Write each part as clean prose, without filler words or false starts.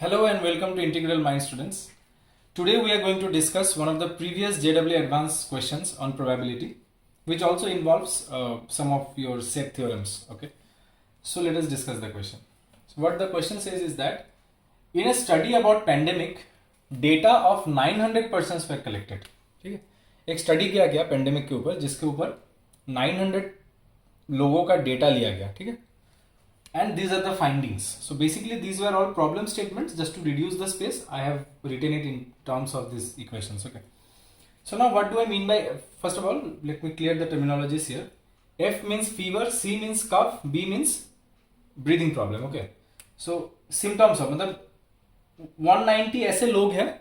Hello and welcome to Integral Mind students. Today we are going to discuss one of the previous JW Advanced questions on probability, which also involves some of your set theorems. Okay, so let us discuss the question. So what the question says is that in a study about pandemic, data of 900 persons were collected. ठीक है, एक study किया गया pandemic के ऊपर जिसके ऊपर 900 लोगों का डेटा लिया गया. ठीक है, and these are the findings. So basically these were all problem statements. Just to reduce the space, I have written it in terms of these equations. Okay, so now what do I mean by, first of all let me clear the terminologies here. F means fever, C means cough, B means breathing problem. Okay, so symptoms of मतलब 190 ऐसे लोग हैं.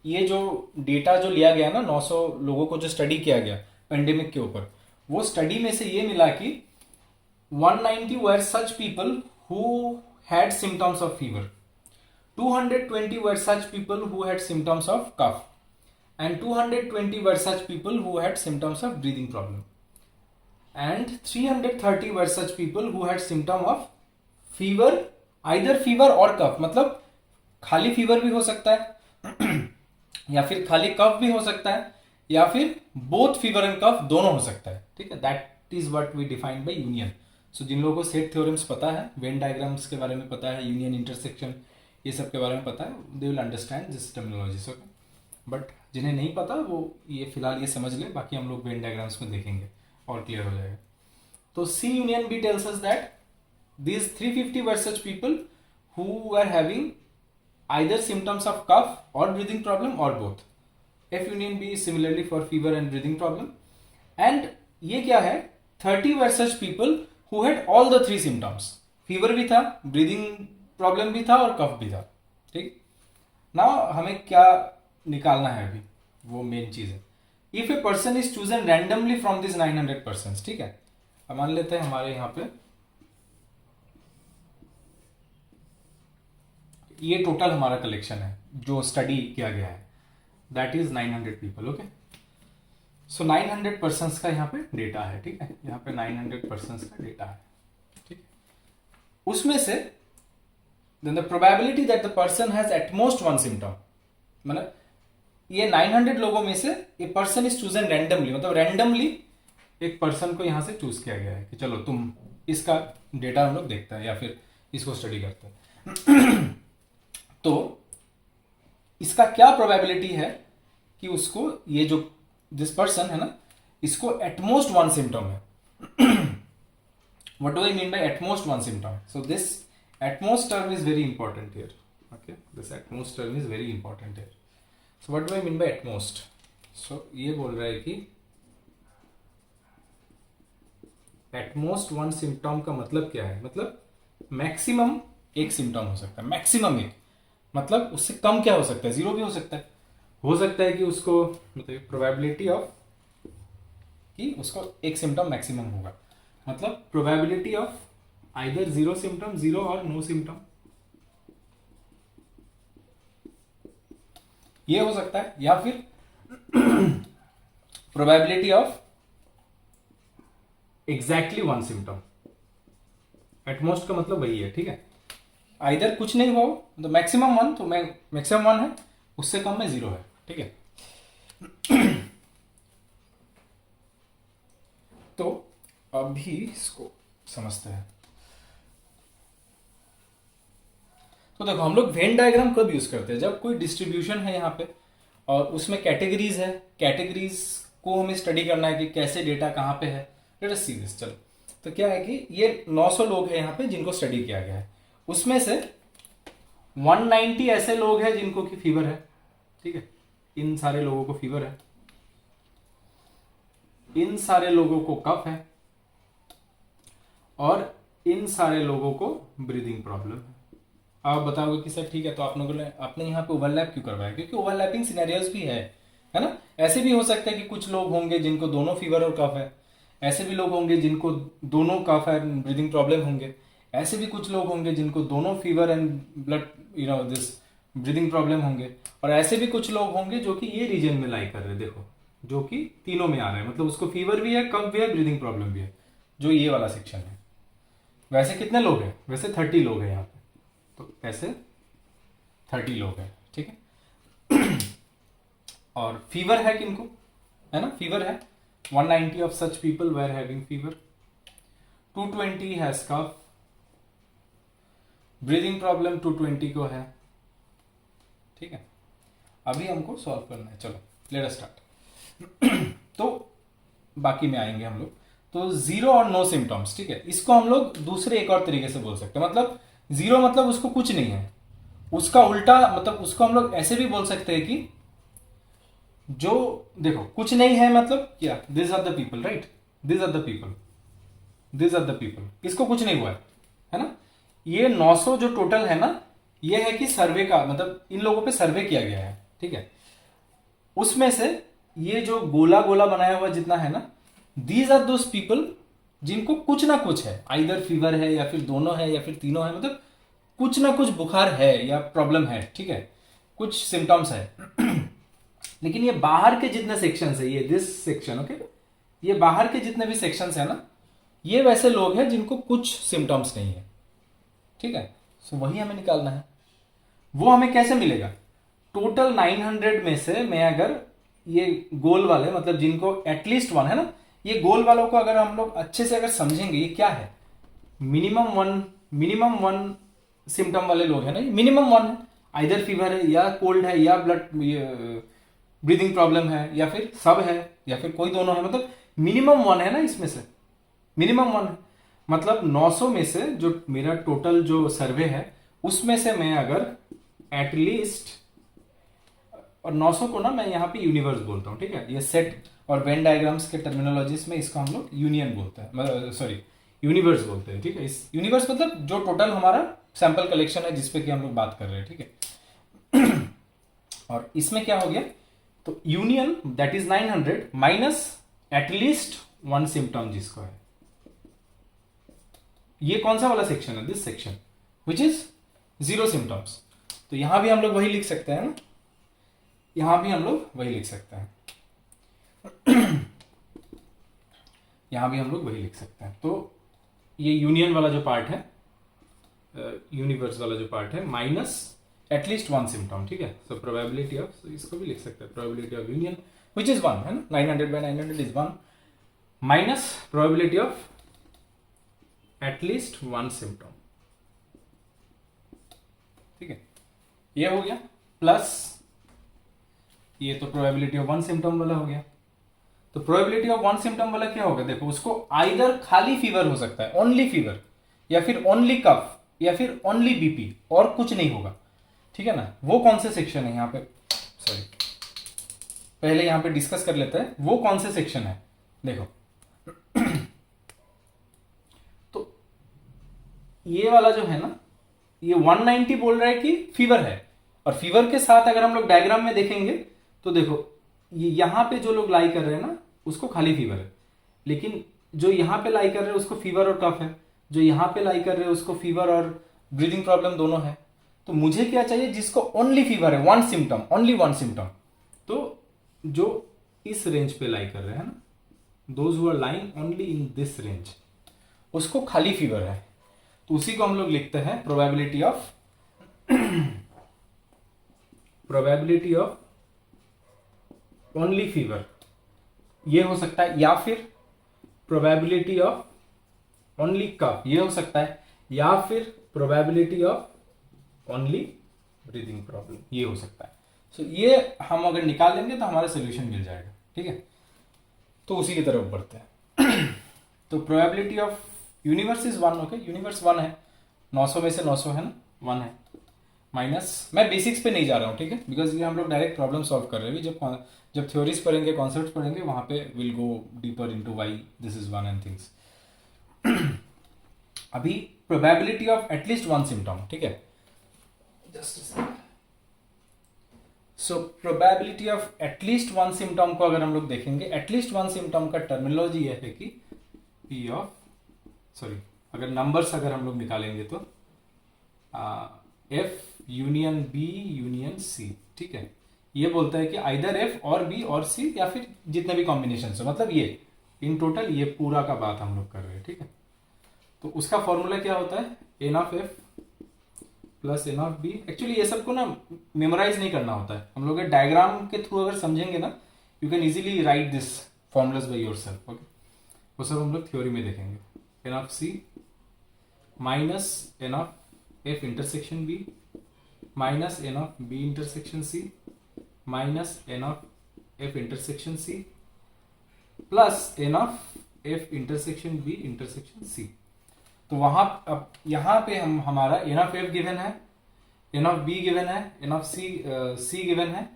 ये जो data जो लिया गया ना 900 लोगों को जो स्टडी किया गया पेंडेमिक के ऊपर, वो स्टडी में से ये मिला कि 190 were such people who had symptoms of fever, 220 were such people who had symptoms of cough, and 220 were such people who had symptoms of breathing problem, and 330 were such people who had symptom of fever, either fever or cough. मतलब खाली fever भी हो सकता है या फिर खाली कफ भी हो सकता है या फिर बोथ फीवर एंड कफ दोनों हो सकता है. ठीक है, that is what we defined by union. So जिन लोगों को सेट थ्योरम्स पता है, वेन डायग्राम्स के बारे में पता है, यूनियन इंटरसेक्शन ये सब के बारे में पता है, they will understand this terminologies. Okay, but जिन्हें नहीं पता वो ये फिलहाल ये समझ ले, बाकी हम लोग वेन डायग्राम्स में देखेंगे और क्लियर हो जाएगा. तो C union B tells us that these 350 were such people who were having either symptoms of cough or breathing problem or both. F union B is similarly for fever and breathing problem. And ये क्या है, 30 were such people who had all the three symptoms. Fever भी था, breathing problem भी था और कफ भी था. ठीक, नाउ हमें क्या निकालना है अभी, वो मेन चीज है. If A person is chosen randomly from this 900 person. ठीक है, अब मान लेते हैं हमारे यहाँ पे ये टोटल हमारा कलेक्शन है जो स्टडी किया गया है, that is 900 people. Okay, so 900 persons का यहाँ पे डेटा है. ठीक है, यहाँ पे 900 पर्सन्स का डेटा है. ठीक, उसमें से then the probability that the person has at most one symptom, मतलब ये 900 लोगों में से a person is chosen randomly, मतलब रैंडमली एक पर्सन को यहां से चूज किया गया है कि चलो तुम इसका डेटा हम लोग देखते हैं या फिर इसको स्टडी करते हैं. तो इसका क्या प्रोबेबिलिटी है कि उसको ये जो दिस पर्सन है ना, इसको एटमोस्ट वन सिम्टम है. What do I mean by at most one symptom? So this at most term is very important here. Okay, this at most term is very important here. So what do I mean by at most? So ये बोल रहा है कि at most one symptom का मतलब क्या है, मतलब मैक्सिमम एक सिम्टम हो सकता है, मैक्सिमम एक, मतलब उससे कम क्या हो सकता है, जीरो भी हो सकता है. हो सकता है कि उसको मतलब प्रोबेबिलिटी ऑफ कि उसको एक सिम्टम मैक्सिमम होगा, मतलब probability of either zero symptom, zero और नो सिम्टम, ये हो सकता है. या फिर probability of exactly one symptom. At most का मतलब वही है. ठीक है, आइदर कुछ नहीं हो तो मैक्सिमम वन, तो मैक्सिमम वन है, उससे कम में जीरो है. ठीक है, तो अभी इसको समझते हैं. तो देखो हम लोग वेन डायग्राम कब यूज करते हैं, जब कोई डिस्ट्रीब्यूशन है यहाँ पे और उसमें कैटेगरीज है, कैटेगरीज को हमें स्टडी करना है कि कैसे डेटा कहाँ पे है. Let us see this. चलो, तो क्या है कि ये 900 लोग हैं यहाँ पे जिनको स्टडी किया गया है, उसमें से 190 ऐसे लोग हैं जिनको कि फीवर है. ठीक है, इन सारे लोगों को फीवर है, इन सारे लोगों को कफ है और इन सारे लोगों को ब्रीदिंग प्रॉब्लम है. आप बताओगे कि सर ठीक है, तो आप लोगों ने आपने यहाँ पे ओवरलैप क्यों करवाया? क्योंकि ओवरलैपिंग सिनेरियोज भी है ना. ऐसे भी हो सकता है कि कुछ लोग होंगे जिनको दोनों फीवर और कफ है, ऐसे भी लोग होंगे जिनको दोनों कफ है ब्रीदिंग प्रॉब्लम होंगे, ऐसे भी कुछ लोग होंगे जिनको दोनों fever and blood this breathing problem होंगे, और ऐसे भी कुछ लोग होंगे जो कि ये रीजन में लाई कर रहे हैं, देखो जो कि तीनों में आ रहे हैं, मतलब उसको फीवर भी है, कफ भी है, ब्रीदिंग प्रॉब्लम भी है, जो ये वाला सेक्शन है. वैसे कितने लोग हैं? वैसे 30 लोग हैं यहाँ पे. तो ऐसे 30 लोग हैं, ठीक है। और फीवर है किनको, है ना, फीवर है 190 of such people were having fever, 220 has cough, breathing problem 220 को है, ठीक है। अभी हमको सॉल्व करना है, चलो लेट अस स्टार्ट। तो बाकी में आएंगे हम लोग। तो जीरो और नो सिम्टम्स, ठीक है, इसको हम लोग दूसरे एक और तरीके से बोल सकते हैं। मतलब जीरो मतलब उसको कुछ नहीं है, उसका उल्टा मतलब उसको हम लोग ऐसे भी बोल सकते हैं कि जो देखो कुछ नहीं है मतलब क्या, this are the people, right, this are the people, this are the people, इसको कुछ नहीं हुआ है ना। ये 900 जो टोटल है ना, ये है कि सर्वे का मतलब इन लोगों पे सर्वे किया गया है, ठीक है। उसमें से ये जो गोला गोला बनाया हुआ जितना है ना, दीज आर दोस पीपल जिनको कुछ ना कुछ है, आइदर फीवर है या फिर दोनों है या फिर तीनों है, मतलब कुछ ना कुछ बुखार है या प्रॉब्लम है, ठीक है, कुछ सिम्टम्स है। लेकिन ये बाहर के जितने सेक्शन है, ये दिस सेक्शन, ओके, ये बाहर के जितने भी सेक्शन है ना, ये वैसे लोग हैं जिनको कुछ सिम्टम्स नहीं है, ठीक है। सो वही हमें निकालना है। वो हमें कैसे मिलेगा, टोटल 900 में से मैं अगर ये गोल वाले मतलब जिनको एटलीस्ट वन है ना, ये गोल वालों को अगर हम लोग अच्छे से अगर समझेंगे ये क्या है, मिनिमम वन सिम्टम वाले लोग हैं ना, मिनिमम वन है, आइदर फीवर है या कोल्ड है या ब्लड ब्रीदिंग प्रॉब्लम है या फिर सब है या फिर कोई दोनों है, मतलब मिनिमम वन है ना, इसमें से मिनिमम वन है। मतलब 900 में से जो मेरा टोटल जो सर्वे है उसमें से मैं अगर एटलीस्ट, और 900 को ना मैं यहाँ पे यूनिवर्स बोलता हूँ, ठीक है। ये सेट और वेन डायग्राम्स के टर्मिनोलॉजीज में इसको हम लोग यूनियन बोलते हैं, सॉरी यूनिवर्स बोलते हैं, ठीक है। इस यूनिवर्स मतलब जो टोटल हमारा सैंपल कलेक्शन है जिसपे कि हम लोग बात कर रहे हैं, ठीक है। और इसमें क्या हो गया, तो union that is 900 minus at least one symptom जिसको है, ये कौन सा वाला सेक्शन है, this section which is zero symptoms. तो यहां भी हम लोग वही लिख सकते हैं ना, यहां भी हम लोग वही लिख सकते हैं, यहां भी हम लोग वही लिख सकते हैं। तो ये यूनियन वाला जो पार्ट है, यूनिवर्स वाला जो पार्ट है, माइनस एटलीस्ट वन सिम्टम, ठीक है। सो प्रोबेबिलिटी ऑफ, इसको भी लिख सकते हैं, probability of union which is one, है ना, 900 by 900 is one, minus probability of at least one symptom, ठीक है। ये हो गया, प्लस ये तो प्रोबेबिलिटी ऑफ वन सिम्टम वाला हो गया। तो प्रोबेबिलिटी ऑफ वन सिम्टम वाला क्या होगा, देखो उसको आइदर खाली फीवर हो सकता है, ओनली फीवर, या फिर ओनली कफ, या फिर ओनली बीपी, और कुछ नहीं होगा, ठीक है ना। वो कौन से सेक्शन है यहाँ पे, सॉरी पहले यहां पे डिस्कस कर लेते हैं वो कौन से सेक्शन है। देखो तो ये वाला जो है ना, ये 190 बोल रहा है कि फीवर है, और फीवर के साथ अगर हम लोग डायग्राम में देखेंगे तो देखो ये यहां पे जो लोग लाई कर रहे हैं ना उसको खाली फीवर है, लेकिन जो यहां पे लाई कर रहे हैं उसको फीवर और कफ है, जो यहां पे लाई कर रहे हैं उसको फीवर और ब्रीदिंग प्रॉब्लम दोनों है। तो मुझे क्या चाहिए, जिसको ओनली फीवर है, one symptom, only one symptom. तो जो इस रेंज पे लाई कर रहे हैं ना, those who are lying only in this range, उसको खाली फीवर है। तो उसी को हम लोग लिखते हैं probability of probability of only fever, ये हो सकता है, या फिर प्रोबेबिलिटी ऑफ ओनली कफ, ये हो सकता है, या फिर probability of only breathing problem, ये हो सकता है। सो ये हम अगर निकाल लेंगे तो हमारा सोल्यूशन मिल जाएगा, ठीक है। तो उसी की तरफ बढ़ते हैं। तो probability of universe is one, okay, universe one है, 900 में से 900 है ना, वन है, माइनस, मैं बेसिक्स पे नहीं जा रहा हूँ, ठीक है, बिकॉज ये हम लोग डायरेक्ट प्रॉब्लम सॉल्व कर रहे हैं। जब थ्योरीज पढ़ेंगे, कॉन्सेप्ट पढ़ेंगे, वहां पे will go deeper into why this is one and things. अभी probability of at least one symptom, ठीक है, just so probability of at least one symptom को अगर हम लोग देखेंगे, एटलीस्ट वन सिम्टम का टर्मिनोलॉजी यह है कि पी ऑफ, सॉरी अगर नंबर्स अगर हम लोग निकालेंगे तो F union B union C, ठीक है। ये बोलता है कि आइदर एफ और बी और सी, या फिर जितने भी कॉम्बिनेशन हो, मतलब ये इन टोटल ये पूरा का बात हम लोग कर रहे हैं, ठीक है। तो उसका फॉर्मूला क्या होता है, N of F plus N of B. Actually ये सबको ना मेमोराइज नहीं करना होता है, हम लोग डायग्राम के थ्रू अगर समझेंगे ना, you can easily write this formulas by yourself. Okay, वो सब हम लोग थ्योरी में देखेंगे। N of C minus N of F intersection B minus N of B intersection C minus N of F intersection C plus N of F intersection B intersection C. तो वहां अब यहां पे हम हमारा एन ऑफ एफ गिवन है, N of B given है, N of C given है,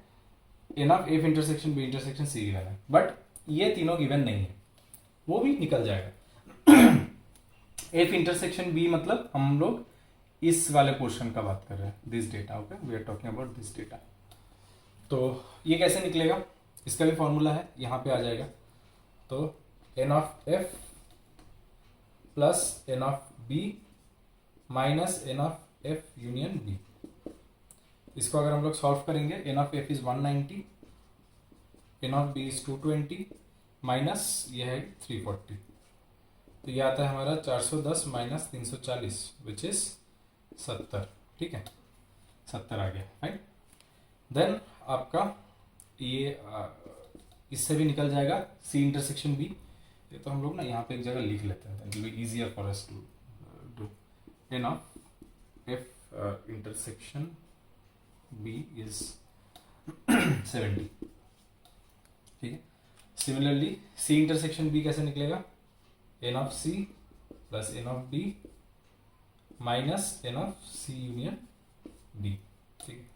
N of F intersection B intersection C given है, बट ये तीनों गिवन नहीं है, वो भी निकल जाएगा। एफ इंटरसेक्शन बी मतलब हम लोग इस वाले पोर्शन का बात कर रहे हैं, this data. Okay, we are talking about this data. तो ये कैसे निकलेगा, इसका भी फॉर्मूला है, यहां पे आ जाएगा। तो N of F plus N of B minus N of F union B. इसको अगर हम लोग सॉल्व करेंगे, N of F is 190, N of B is 220 minus ये है 340, तो ये आता है हमारा 410 माइनस 340 विच इज 70। ठीक है, 70 आ गया, राइट। देन आपका ये इससे भी निकल जाएगा सी इंटरसेक्शन बी। ये तो हम लोग ना यहाँ पे एक जगह लिख लेते हैं, it will be easier for us to do. N of F intersection B is 70। ठीक है, सिमिलरली सी इंटरसेक्शन बी कैसे निकलेगा, N of C plus N of B minus N of C union B. ठीक है,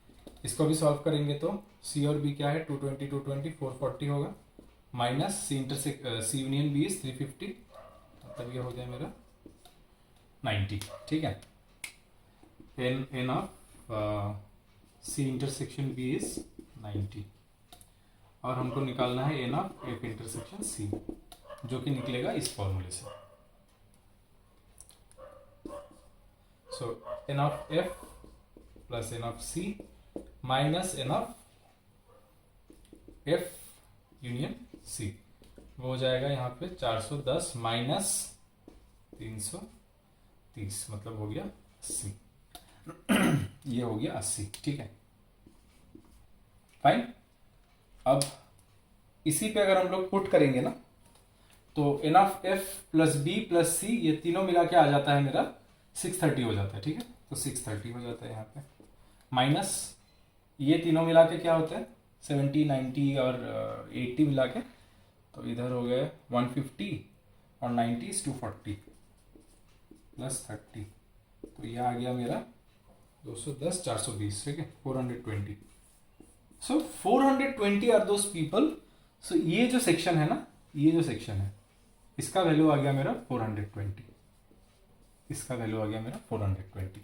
इसको भी solve करेंगे तो सी और बी क्या है, 220 220 440 होगा, minus C union B is 350, मतलब ये हो गया मेरा 90। ठीक है, N of C intersection B is 90 और हमको निकालना है N of F intersection C, जो कि निकलेगा इस फॉर्मूले से। So n of F plus N of C minus N of F union C, वो हो जाएगा यहाँ पे 410 माइनस 330, मतलब हो गया 80। ये हो गया 80। ठीक है, फाइन। अब इसी पे अगर हम लोग पुट करेंगे ना, तो N of F plus B plus C, ये तीनों मिला के आ जाता है मेरा 630 हो जाता है। ठीक है, तो 630 हो जाता है यहाँ पे, माइनस ये तीनों मिला के क्या होता है 70 90 और 80 मिला के, तो इधर हो गए 150 और 90 is 240 प्लस 30, तो ये आ गया मेरा 210 420। ठीक है, 420। सो 420 आर दोस पीपल। सो ये जो सेक्शन है ना, ये जो सेक्शन है, इसका वैल्यू आ गया मेरा 420, इसका वैल्यू आ गया मेरा 420।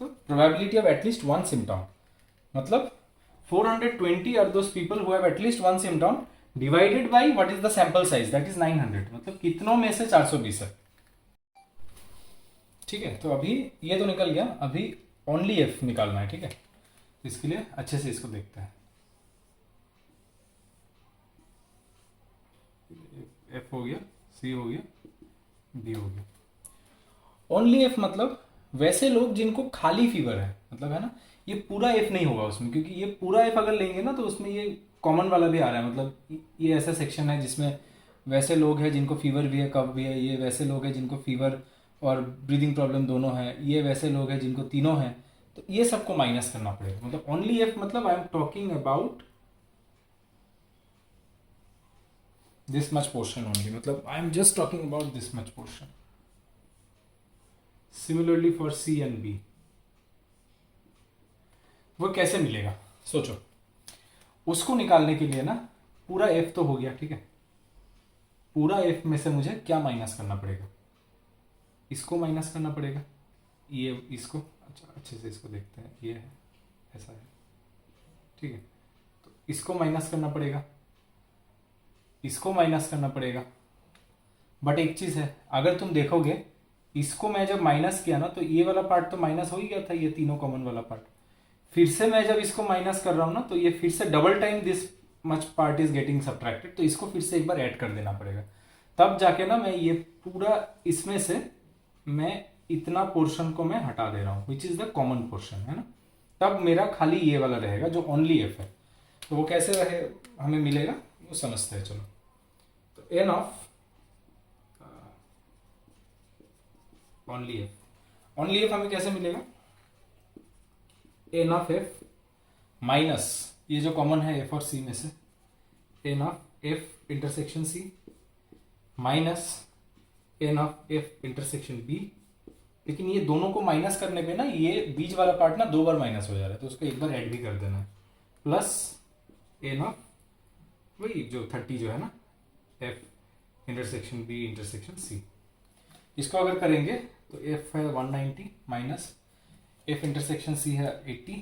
तो probability of at least one symptom, मतलब 420 are those people who have at least one symptom divided by what is the sample size, that is 900, मतलब कितनों में से 420 है। ठीक है, तो अभी ये तो निकल गया, अभी ओनली एफ निकालना है। ठीक है, इसके लिए अच्छे से इसको देखते हैं। एफ हो गया, सी हो गया, डी हो गया। ओनली एफ मतलब वैसे लोग जिनको खाली फीवर है, मतलब है ना, ये पूरा एफ नहीं होगा उसमें, क्योंकि ये पूरा एफ अगर लेंगे ना तो उसमें ये कॉमन वाला भी आ रहा है, मतलब ये ऐसा सेक्शन है जिसमें वैसे लोग हैं जिनको फीवर भी है, कफ भी है, ये वैसे लोग हैं जिनको फीवर और ब्रीदिंग प्रॉब्लम दोनों है, ये वैसे लोग हैं जिनको तीनों हैं, तो ये सबको माइनस करना पड़ेगा। मतलब ओनली एफ मतलब I am talking about this much portion only, मतलब I am just talking about this much portion. Similarly for C and B, वो कैसे मिलेगा सोचो। उसको निकालने के लिए ना पूरा एफ तो हो गया, ठीक है, पूरा एफ में से मुझे क्या माइनस करना पड़ेगा, इसको माइनस करना पड़ेगा, ये इसको, अच्छा अच्छे से इसको देखते हैं, ये है ऐसा है, ठीक है, तो इसको माइनस करना पड़ेगा, इसको माइनस करना पड़ेगा। बट एक चीज है, अगर तुम देखोगे इसको मैं जब माइनस किया ना, तो ये वाला पार्ट तो माइनस हो ही गया था, ये तीनों कॉमन वाला पार्ट। फिर से मैं जब इसको माइनस कर रहा हूं ना, तो ये फिर से double time this much part is getting subtracted, तो इसको फिर से एक बार ऐड कर देना पड़ेगा, तब जाके ना मैं ये पूरा इसमें से मैं इतना पोर्शन को मैं हटा दे रहा हूं, which is the common portion, है ना, तब मेरा खाली ये वाला रहेगा जो ओनली एफ है। तो वो कैसे रहे हमें मिलेगा वो समझते हैं। चलो, तो एन ऑफ ओनली एफ हमें कैसे मिलेगा, एन ऑफ एफ माइनस ये जो कॉमन है एफ और सी में से, N of F intersection C minus N of F intersection B. लेकिन ये दोनों को माइनस करने पे ना ये बीच वाला पार्ट ना 2 बार माइनस हो जा रहा है, तो उसको एक बार ऐड भी कर देना है, प्लस एन ऑफ वही जो 30 जो है ना F intersection B intersection C. इसको अगर करेंगे तो एफ है 190 माइनस एफ इंटरसेक्शन सी है 80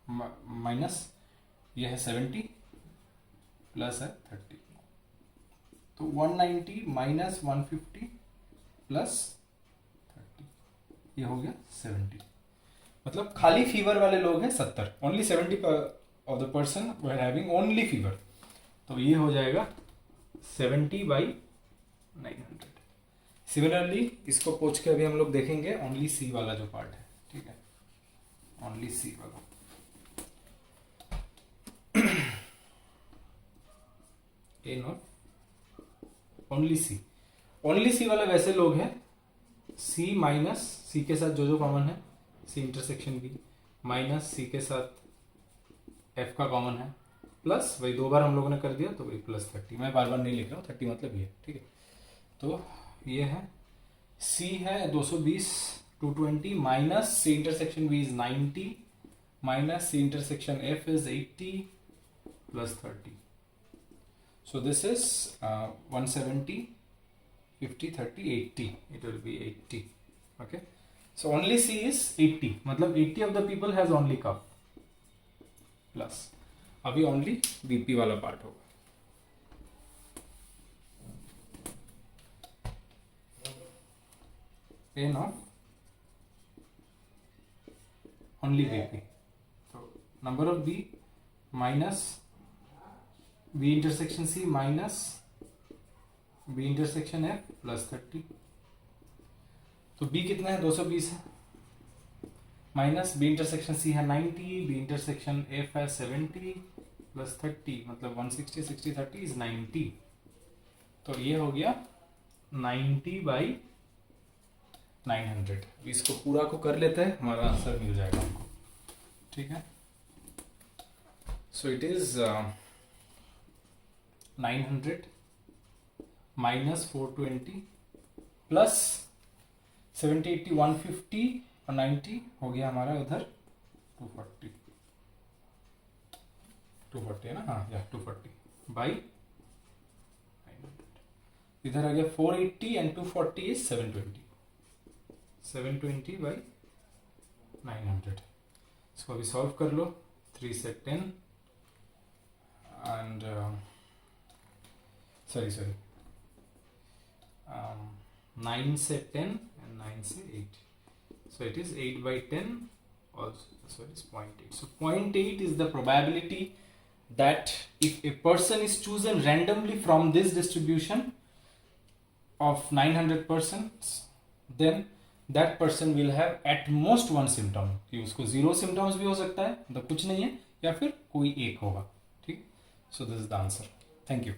माइनस ये है 70 प्लस है 30, तो 190 माइनस 150 प्लस 30, ये हो गया 70। मतलब खाली फीवर वाले लोग हैं 70, only 70 of the person were having only fever, तो ये हो जाएगा 70/900। सिमिलरली इसको पूछ के अभी हम लोग देखेंगे ओनली सी वाला जो पार्ट है, ठीक है, ओनली सी वाला। ए नॉट ओनली सी वाले वैसे लोग हैं सी माइनस सी के साथ जो कॉमन है सी इंटरसेक्शन बी माइनस सी के साथ एफ का कॉमन है प्लस वही 2 बार हम लोगों ने कर दिया तो वही प्लस 30, मैं बार बार नहीं लिख रहा हूँ, 30 मतलब ये, ठीक है। तो ये है सी है 220 220 minus C intersection B is 90 minus C intersection F is 80 plus 30, so this is 170 50 30 80, it will be 80, okay, so only C is 80, मतलब 80 of the people has only cough, plus अभी only BP वाला part होगा। A not only BP, so number of B minus B intersection C minus B intersection F plus 30, तो B कितना है 220 है, minus B intersection C है 90, B intersection F है 70 plus 30, मतलब 160 60 30 इज 90, तो ये हो गया 90/900। इसको पूरा को कर लेते हैं, हमारा आंसर मिल जाएगा हमको, ठीक है। So it is 900 minus 420 plus 70 80 150 और 90 हो गया हमारा उधर 240 है ना, हाँ या 240 बाई 900, इधर आ गया 480 एंड 240 इज 720 बाई 900। इसको अभी सॉल्व कर लो, 3 से 10 and sorry 9 से 10 and 9 से 8, so it is 8/10 also, so it is 0.8, so 0.8 is the probability that if a person is chosen randomly from this distribution of 900 persons, then that person will have at most one symptom, कि उसको 0 symptoms भी हो सकता है, मतलब कुछ नहीं है, या फिर कोई एक होगा, ठीक। So this is the answer. Thank you.